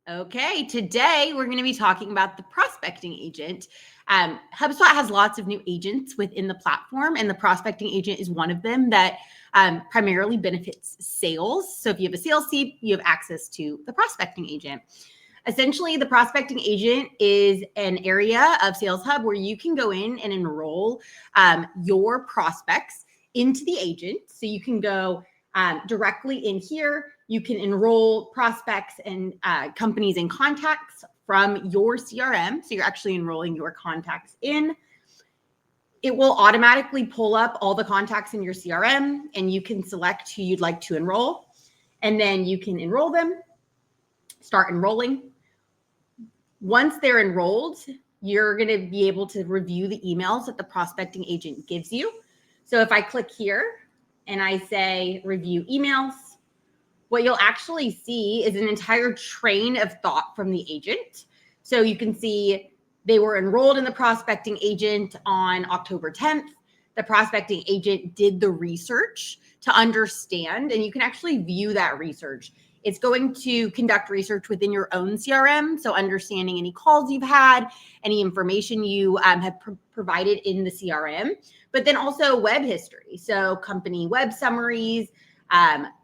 Okay, today we're going to be talking about the prospecting agent. HubSpot has lots of new agents within the platform, and the prospecting agent is one of them that primarily benefits sales. So if you have a sales seat, you have access to the prospecting agent. Essentially, the prospecting agent is an area of Sales Hub where you can go in and enroll your prospects into the agent. So you can go directly in here. You can enroll prospects and companies and contacts from your CRM. So you're actually enrolling your contacts in. It will automatically pull up all the contacts in your CRM, and you can select who you'd like to enroll. And then you can enroll them, start enrolling. Once they're enrolled, you're going to be able to review the emails that the prospecting agent gives you. So if I click here and I say review emails, what you'll actually see is an entire train of thought from the agent. So you can see they were enrolled in the prospecting agent on October 10th. The prospecting agent did the research to understand, and you can actually view that research. It's going to conduct research within your own CRM, so understanding any calls you've had, any information you have provided in the CRM, but then also web history, so company web summaries,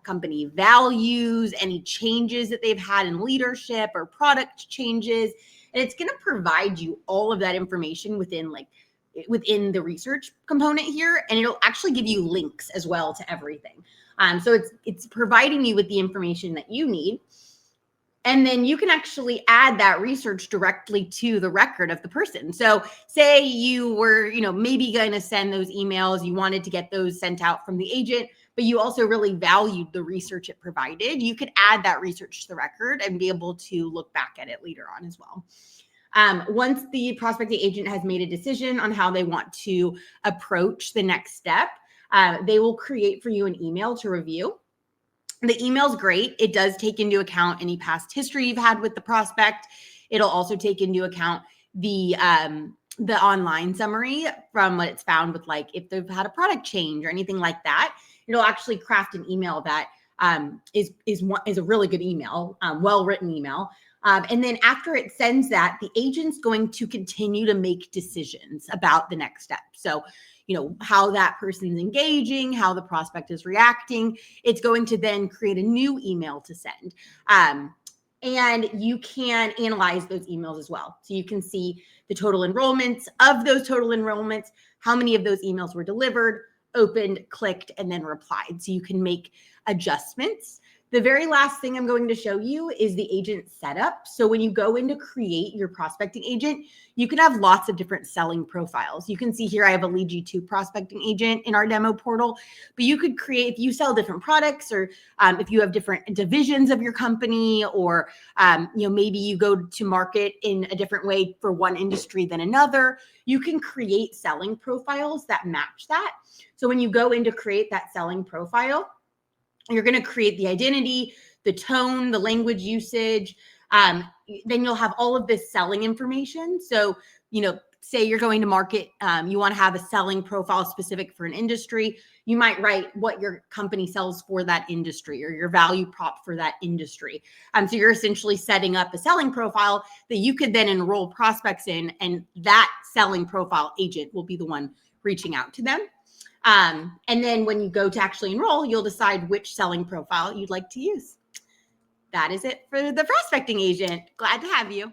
company values, any changes that they've had in leadership or product changes. And it's going to provide you all of that information within the research component here. And it'll actually give you links as well to everything. So it's providing you with the information that you need. And then you can actually add that research directly to the record of the person. So say you were, maybe going to send those emails, you wanted to get those sent out from the agent, but you also really valued the research it provided. You could add that research to the record and be able to look back at it later on as well. Once the prospecting agent has made a decision on how they want to approach the next step, they will create for you an email to review. The email's great. It does take into account any past history you've had with the prospect. It'll also take into account the online summary from what it's found with, like, if they've had a product change or anything like that. It'll actually craft an email that is a really good email, well-written email. And then after it sends that, the agent's going to continue to make decisions about the next step. So, how that person's engaging, how the prospect is reacting. It's going to then create a new email to send. And you can analyze those emails as well. So you can see the total enrollments. Of those total enrollments, how many of those emails were delivered, opened, clicked, and then replied. So you can make adjustments. The very last thing I'm going to show you is the agent setup. So when you go in to create your prospecting agent, you can have lots of different selling profiles. You can see here I have a LeadG2 prospecting agent in our demo portal, but you could create, if you sell different products, or if you have different divisions of your company, or maybe you go to market in a different way for one industry than another, you can create selling profiles that match that. So when you go in to create that selling profile, you're going to create the identity, the tone, the language usage. Then you'll have all of this selling information. So, say you're going to market, you want to have a selling profile specific for an industry. You might write what your company sells for that industry, or your value prop for that industry. So you're essentially setting up a selling profile that you could then enroll prospects in, and that selling profile agent will be the one reaching out to them. And then when you go to actually enroll, you'll decide which selling profile you'd like to use. That is it for the prospecting agent. Glad to have you.